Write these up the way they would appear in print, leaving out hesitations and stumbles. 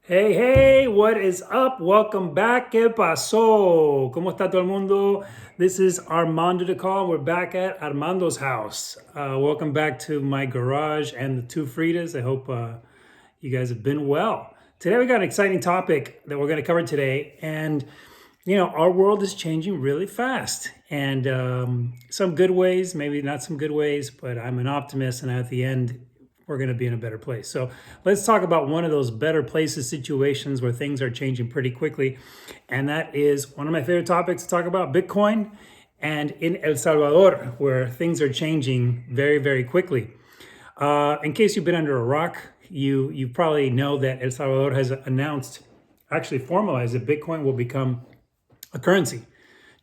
Hey, hey, what is up? Welcome back. ¿Qué pasó? ¿Cómo está todo el mundo? This is Armando the call. We're back at Armando's house. Welcome back to my garage and the two Fridas. I hope you guys have been well. Today we got an exciting topic that we're going to cover today. And, our world is changing really fast. And some good ways, maybe not some good ways, but I'm an optimist. And at the end, we're going to be in a better place. So let's talk about one of those better places situations where things are changing pretty quickly. And that is one of my favorite topics to talk about, Bitcoin, and in El Salvador, where things are changing very, very quickly. In case you've been under a rock, you probably know that El Salvador has announced, actually formalized, that Bitcoin will become a currency,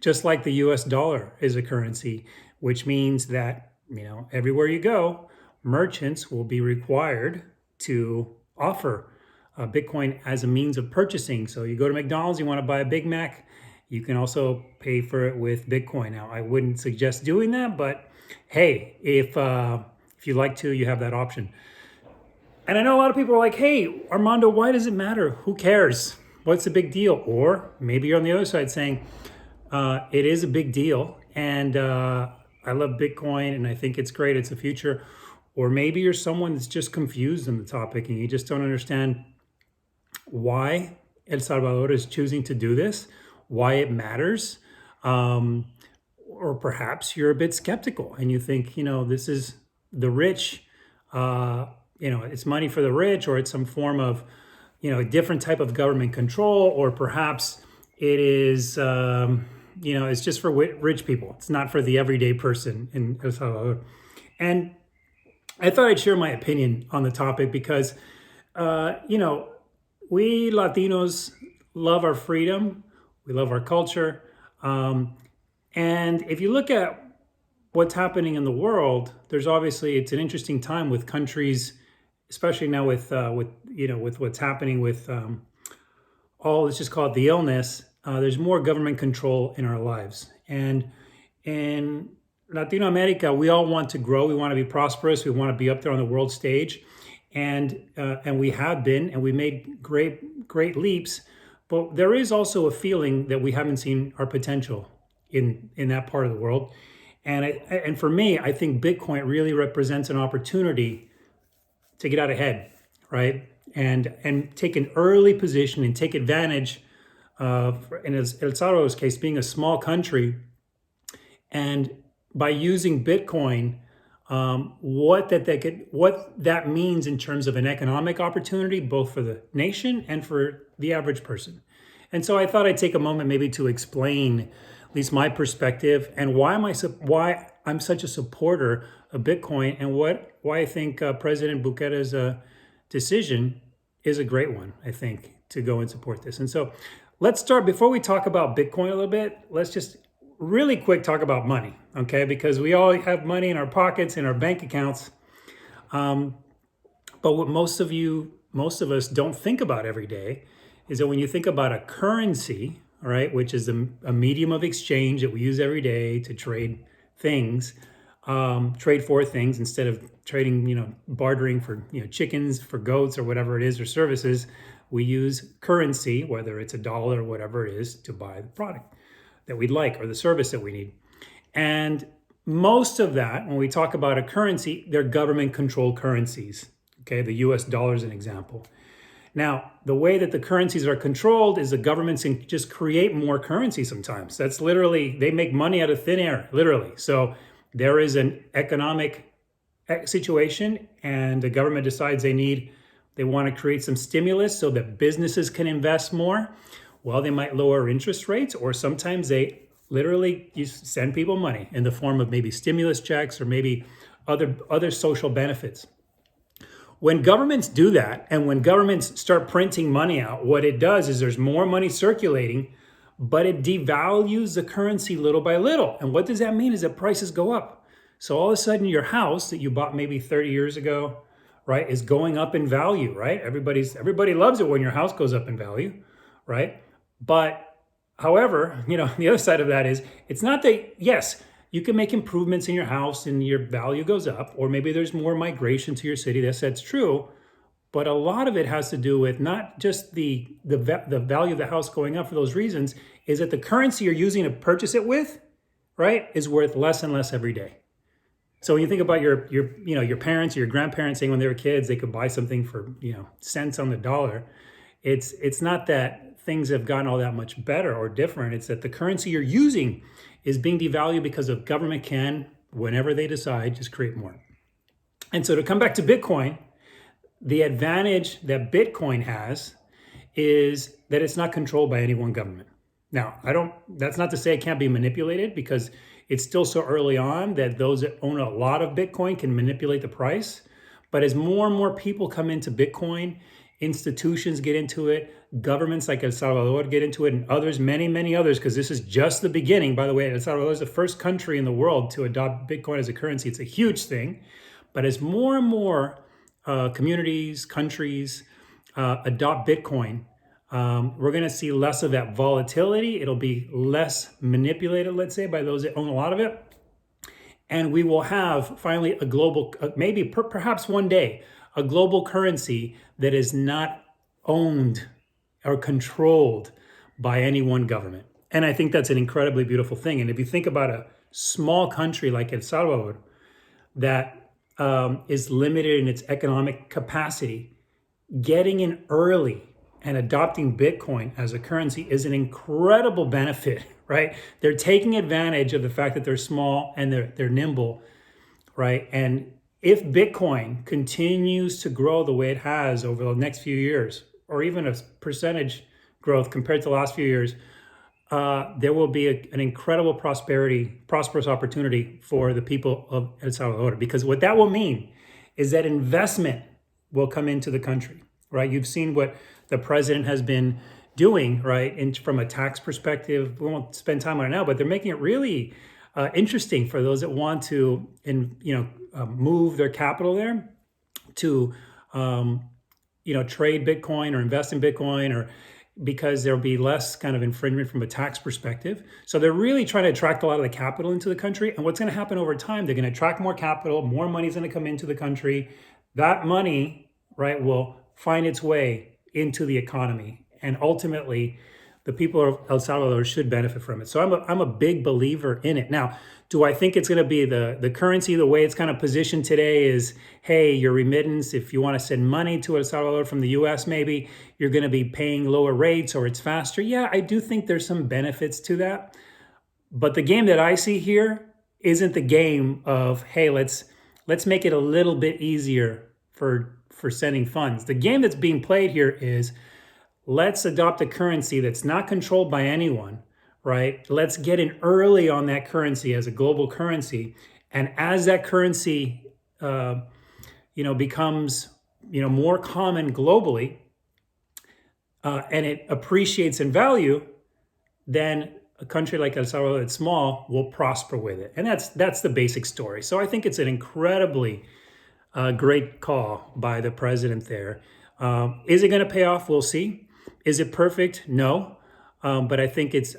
just like the US dollar is a currency, which means that, everywhere you go, merchants will be required to offer Bitcoin as a means of purchasing. So you go to McDonald's, you want to buy a Big Mac, you can also pay for it with Bitcoin. Now, I wouldn't suggest doing that, but hey, if you like to, you have that option. And I know a lot of people are like, hey, Armando, why does it matter? Who cares? What's the big deal? Or maybe you're on the other side saying, it is a big deal. And I love Bitcoin and I think it's great. It's the future. Or maybe you're someone that's just confused on the topic and you just don't understand why El Salvador is choosing to do this, why it matters. Or perhaps you're a bit skeptical and you think, this is the rich, it's money for the rich, or it's some form of, a different type of government control, or perhaps it is, it's just for rich people. It's not for the everyday person in El Salvador. And I thought I'd share my opinion on the topic because, we Latinos love our freedom, we love our culture. And if you look at what's happening in the world, it's an interesting time with countries, especially now with what's happening with let's just call it the illness. There's more government control in our lives. And in Latino America, we all want to grow. We want to be prosperous. We want to be up there on the world stage, and we have been, and we made great leaps. But there is also a feeling that we haven't seen our potential in that part of the world. And for me, I think Bitcoin really represents an opportunity to get out ahead, right? And take an early position and take advantage of, in El Salvador's case, being a small country, and by using Bitcoin, what that means in terms of an economic opportunity, both for the nation and for the average person. And so I thought I'd take a moment maybe to explain at least my perspective and why I'm such a supporter of Bitcoin, and why I think President Bukele's decision is a great one, I think, to go and support this. And so let's start, before we talk about Bitcoin a little bit, let's just really quick talk about money, okay? Because we all have money in our pockets, in our bank accounts. But what most of us don't think about every day is that when you think about a currency, all right, which is a medium of exchange that we use every day to trade things, trade for things instead of trading, bartering for, chickens for goats or whatever it is, or services, we use currency, whether it's a dollar or whatever it is, to buy the product that we'd like or the service that we need. And most of that, when we talk about a currency, they're government controlled currencies. Okay, the US dollar is an example. Now, the way that the currencies are controlled is the governments can just create more currency sometimes. That's literally, they make money out of thin air, literally. So there is an economic situation and the government decides they want to create some stimulus so that businesses can invest more. Well, they might lower interest rates, or sometimes they literally send people money in the form of maybe stimulus checks or maybe other social benefits. When governments do that, and when governments start printing money out, what it does is there's more money circulating, but it devalues the currency little by little. And what does that mean is that prices go up. So all of a sudden your house that you bought maybe 30 years ago, right, is going up in value, right? Everybody loves it when your house goes up in value, right? But however, the other side of that is, it's not that, yes, you can make improvements in your house and your value goes up, or maybe there's more migration to your city. That's true. But a lot of it has to do with not just the value of the house going up for those reasons, is that the currency you're using to purchase it with, right, is worth less and less every day. So when you think about your parents or your grandparents saying when they were kids they could buy something for cents on the dollar, it's not that things have gotten all that much better or different. It's that the currency you're using is being devalued because the government can, whenever they decide, just create more. And so to come back to Bitcoin, the advantage that Bitcoin has is that it's not controlled by any one government. Now, that's not to say it can't be manipulated, because it's still so early on that those that own a lot of Bitcoin can manipulate the price. But as more and more people come into Bitcoin, institutions get into it, governments like El Salvador get into it, and others, many, many others, because this is just the beginning. By the way, El Salvador is the first country in the world to adopt Bitcoin as a currency. It's a huge thing. But as more and more communities, countries adopt Bitcoin, we're going to see less of that volatility. It'll be less manipulated, let's say, by those that own a lot of it. And we will have finally a global, maybe perhaps one day, a global currency that is not owned or controlled by any one government. And I think that's an incredibly beautiful thing. And if you think about a small country like El Salvador that is limited in its economic capacity, getting in early and adopting Bitcoin as a currency is an incredible benefit, right? They're taking advantage of the fact that they're small and they're nimble, right? And if Bitcoin continues to grow the way it has over the next few years, or even a percentage growth compared to the last few years, there will be an incredible prosperous opportunity for the people of El Salvador. Because what that will mean is that investment will come into the country, right? You've seen what the president has been doing, right? And from a tax perspective, we won't spend time on it now, but they're making it really interesting for those that want to, move their capital there to, trade Bitcoin or invest in Bitcoin, or because there'll be less kind of infringement from a tax perspective. So they're really trying to attract a lot of the capital into the country. And what's going to happen over time, they're going to attract more capital, more money is going to come into the country. That money, right, will find its way into the economy. And ultimately, the people of El Salvador should benefit from it. So I'm a big believer in it. Now, do I think it's going to be the currency, the way it's kind of positioned today is, hey, your remittance, if you want to send money to El Salvador from the US, maybe you're going to be paying lower rates or it's faster. Yeah, I do think there's some benefits to that. But the game that I see here isn't the game of, hey, let's make it a little bit easier for sending funds. The game that's being played here is, let's adopt a currency that's not controlled by anyone, right? Let's get in early on that currency as a global currency. And as that currency, becomes, more common globally, and it appreciates in value, then a country like El Salvador that's small will prosper with it. And that's the basic story. So I think it's an incredibly great call by the president there. Is it going to pay off? We'll see. Is it perfect? No. But I think it's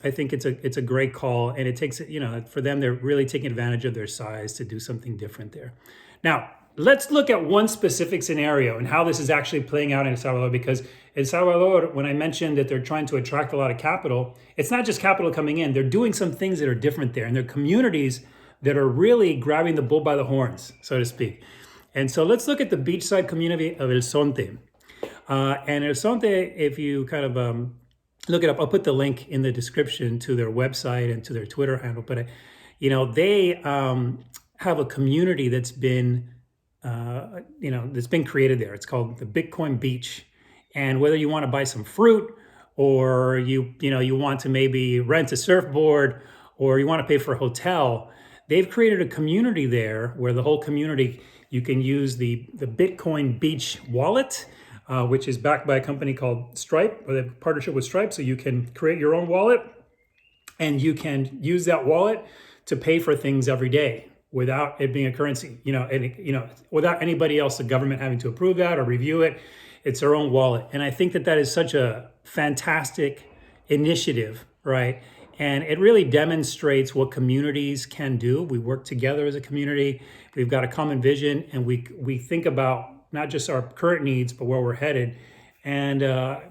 a great call, and it takes, for them, they're really taking advantage of their size to do something different there. Now, let's look at one specific scenario and how this is actually playing out in El Salvador, because El Salvador, when I mentioned that they're trying to attract a lot of capital, it's not just capital coming in. They're doing some things that are different there, and they're communities that are really grabbing the bull by the horns, so to speak. And so let's look at the beachside community of El Zonte. And El Zonte, if you kind of look it up, I'll put the link in the description to their website and to their Twitter handle. But, they have a community that's been, that's been created there. It's called the Bitcoin Beach. And whether you want to buy some fruit, or you want to maybe rent a surfboard, or you want to pay for a hotel, they've created a community there where the whole community, you can use the Bitcoin Beach wallet, which is backed by a company called Stripe, or they have a partnership with Stripe. So you can create your own wallet, and you can use that wallet to pay for things every day without it being a currency, without anybody else, the government having to approve that or review it. It's their own wallet. And I think that is such a fantastic initiative, right? And it really demonstrates what communities can do. We work together as a community. We've got a common vision, and we think about not just our current needs, but where we're headed. And I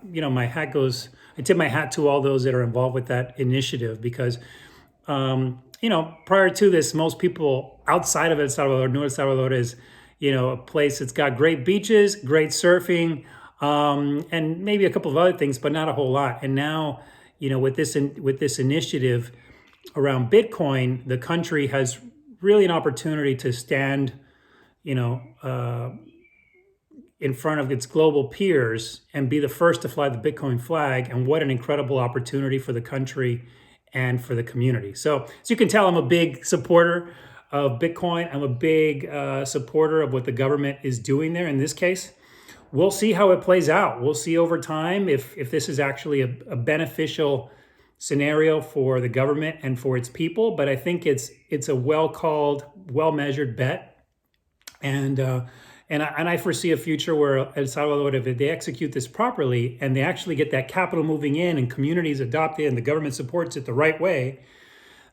tip my hat to all those that are involved with that initiative because prior to this, most people outside of El Salvador knew El Salvador is, a place that's got great beaches, great surfing, and maybe a couple of other things, but not a whole lot. And now, with this initiative around Bitcoin, the country has really an opportunity to stand, in front of its global peers and be the first to fly the Bitcoin flag. And what an incredible opportunity for the country and for the community. So as you can tell, I'm a big supporter of Bitcoin. I'm a big supporter of what the government is doing there in this case. We'll see how it plays out. We'll see over time if this is actually a beneficial scenario for the government and for its people. But I think it's a well-called, well-measured bet. And I foresee a future where El Salvador, if they execute this properly and they actually get that capital moving in and communities adopt it and the government supports it the right way,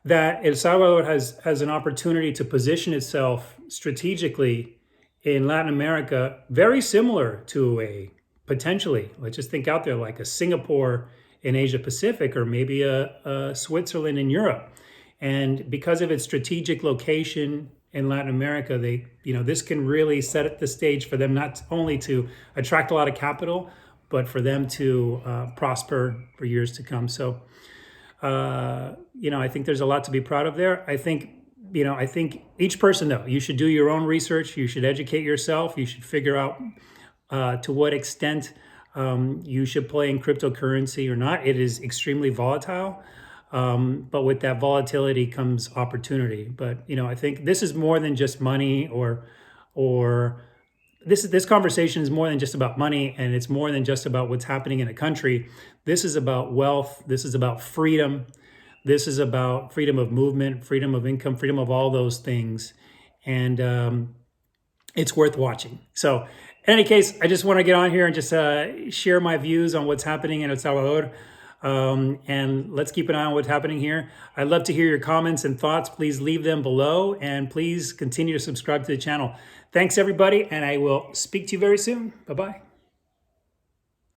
that El Salvador has an opportunity to position itself strategically in Latin America, very similar to potentially, let's just think out there, like a Singapore in Asia Pacific or maybe a Switzerland in Europe. And because of its strategic location in Latin America, this can really set the stage for them not only to attract a lot of capital, but for them to prosper for years to come. So, I think there's a lot to be proud of there. I think each person, though, you should do your own research. You should educate yourself. You should figure out to what extent you should play in cryptocurrency or not. It is extremely volatile. But with that volatility comes opportunity. But I think this is more than just money, or this conversation is more than just about money, and it's more than just about what's happening in a country. This is about wealth. This is about freedom. This is about freedom of movement, freedom of income, freedom of all those things, and it's worth watching. So, in any case, I just want to get on here and just share my views on what's happening in El Salvador. And let's keep an eye on what's happening here. I'd love to hear your comments and thoughts. Please leave them below, and please continue to subscribe to the channel. Thanks, everybody, and I will speak to you very soon. Bye-bye.